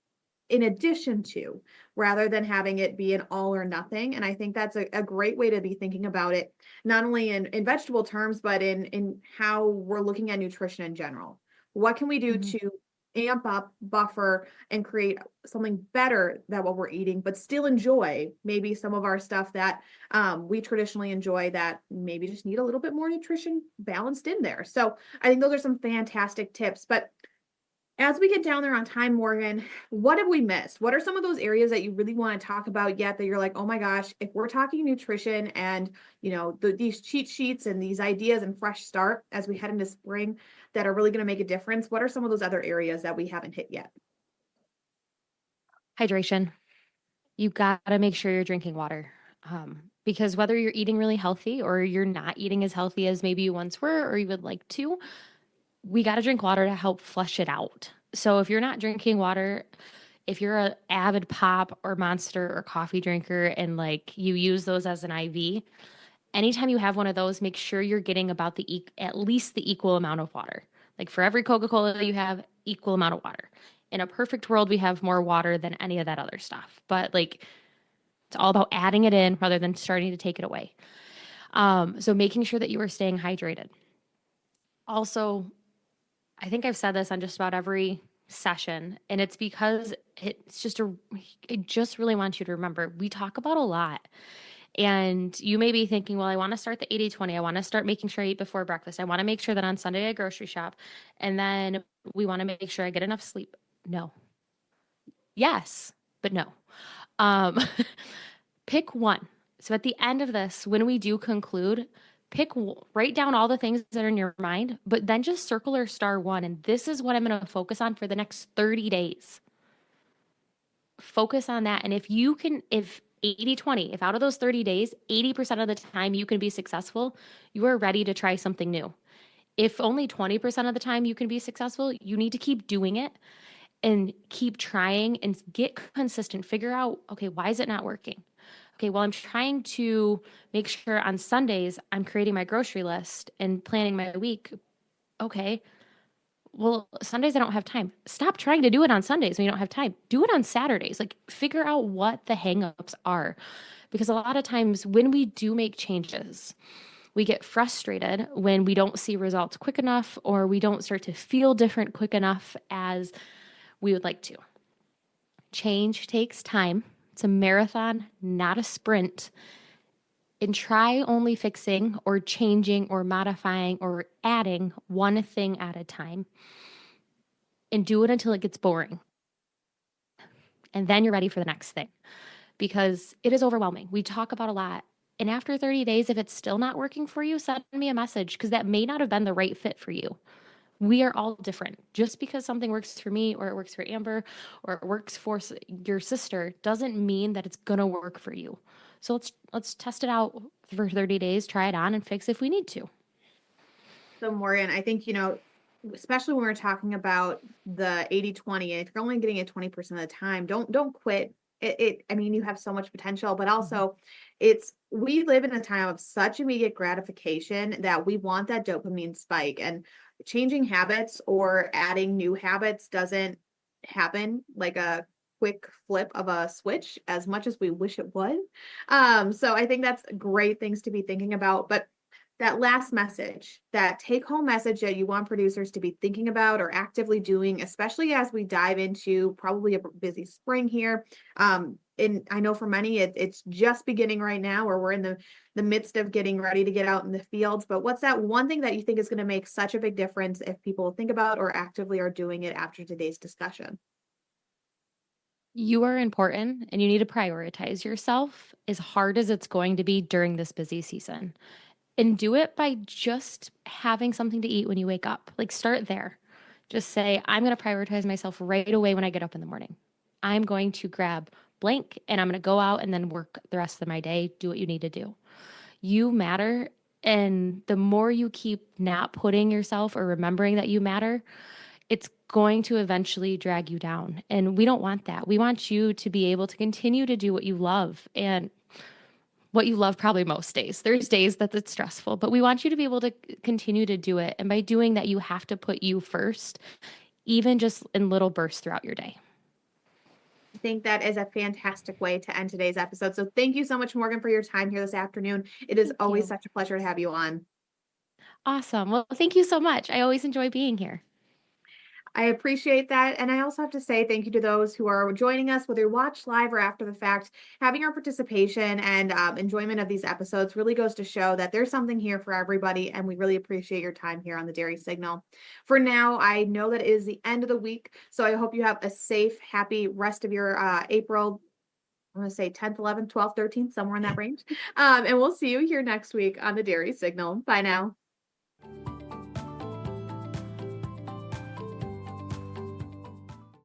in addition to rather than having it be an all or nothing. And I think that's a great way to be thinking about it, not only in vegetable terms, but in how we're looking at nutrition in general. What can we do
Mhm.
to amp up, buffer, and create something better than what we're eating, but still enjoy maybe some of our stuff that we traditionally enjoy that maybe just need a little bit more nutrition balanced in there. So I think those are some fantastic tips. But as we get down there on time, Morgan, what have we missed? What are some of those areas that you really want to talk about yet that you're like, oh my gosh, if we're talking nutrition and, these cheat sheets and these ideas and fresh start as we head into spring that are really going to make a difference, what are some of those other areas that we haven't hit yet?
Hydration. You got to make sure you're drinking water. Because whether you're eating really healthy or you're not eating as healthy as maybe you once were or you would like to, we got to drink water to help flush it out. So if you're not drinking water, if you're an avid pop or monster or coffee drinker and like you use those as an IV, Anytime you have one of those, make sure you're getting about at least the equal amount of water. Like for every Coca-Cola you have, equal amount of water. In a perfect world, we have more water than any of that other stuff. But like it's all about adding it in rather than starting to take it away. So making sure that you are staying hydrated. Also, I think I've said this on just about every session, and it's because I just really want you to remember we talk about a lot. And you may be thinking, well, I want to start the 80/20. I want to start making sure I eat before breakfast. I want to make sure that on Sunday I grocery shop. And then we want to make sure I get enough sleep. No. Yes, but no. Um, pick one. So at the end of this, when we do conclude, write down all the things that are in your mind, but then just circle or star one. And this is what I'm going to focus on for the next 30 days. Focus on that. And if 80/20, if out of those 30 days, 80% of the time you can be successful, you are ready to try something new. If only 20% of the time you can be successful, you need to keep doing it and keep trying and get consistent. Figure out, okay, why is it not working? Okay, well, I'm trying to make sure on Sundays I'm creating my grocery list and planning my week. Okay, well, Sundays I don't have time. Stop trying to do it on Sundays when you don't have time. Do it on Saturdays. Like figure out what the hangups are. Because a lot of times when we do make changes, we get frustrated when we don't see results quick enough or we don't start to feel different quick enough as we would like to. Change takes time. It's a marathon, not a sprint. And try only fixing or changing or modifying or adding one thing at a time. And do it until it gets boring. And then you're ready for the next thing because it is overwhelming. We talk about a lot. And after 30 days, if it's still not working for you, send me a message because that may not have been the right fit for you. We are all different. Just because something works for me or it works for Amber or it works for your sister doesn't mean that it's going to work for you. So let's test it out for 30 days, try it on and fix if we need to.
So Morgan, I think, especially when we're talking about the 80/20, if you're only getting it 20% of the time, don't quit. I mean, you have so much potential, but also we live in a time of such immediate gratification that we want that dopamine spike, and changing habits or adding new habits doesn't happen like a quick flip of a switch as much as we wish it would. So I think that's great things to be thinking about. But that last message, that take home message that you want producers to be thinking about or actively doing, especially as we dive into probably a busy spring here. And I know for many, it's just beginning right now, or we're in the midst of getting ready to get out in the fields. But what's that one thing that you think is going to make such a big difference if people think about or actively are doing it after today's discussion?
You are important and you need to prioritize yourself as hard as it's going to be during this busy season. And do it by just having something to eat when you wake up. Like start there. Just say, I'm going to prioritize myself right away when I get up in the morning. I'm going to grab blank and I'm going to go out and then work the rest of my day. Do what you need to do. You matter. And the more you keep not putting yourself or remembering that you matter, it's going to eventually drag you down. And we don't want that. We want you to be able to continue to do what you love and what you love probably most days. There's days that it's stressful, but we want you to be able to continue to do it. And by doing that, you have to put you first, even just in little bursts throughout your day.
I think that is a fantastic way to end today's episode. So thank you so much, Morgan, for your time here this afternoon. It is
Thank
always
you.
such a pleasure to have you on.
Awesome. Well, thank you so much. I always enjoy being here.
I appreciate that. And I also have to say thank you to those who are joining us, whether you watch live or after the fact. Having your participation and enjoyment of these episodes really goes to show that there's something here for everybody. And we really appreciate your time here on the Dairy Signal. For now, I know that it is the end of the week. So I hope you have a safe, happy rest of your April. I'm going to say 10th, 11th, 12th, 13th, somewhere in that range. And we'll see you here next week on the Dairy Signal. Bye now.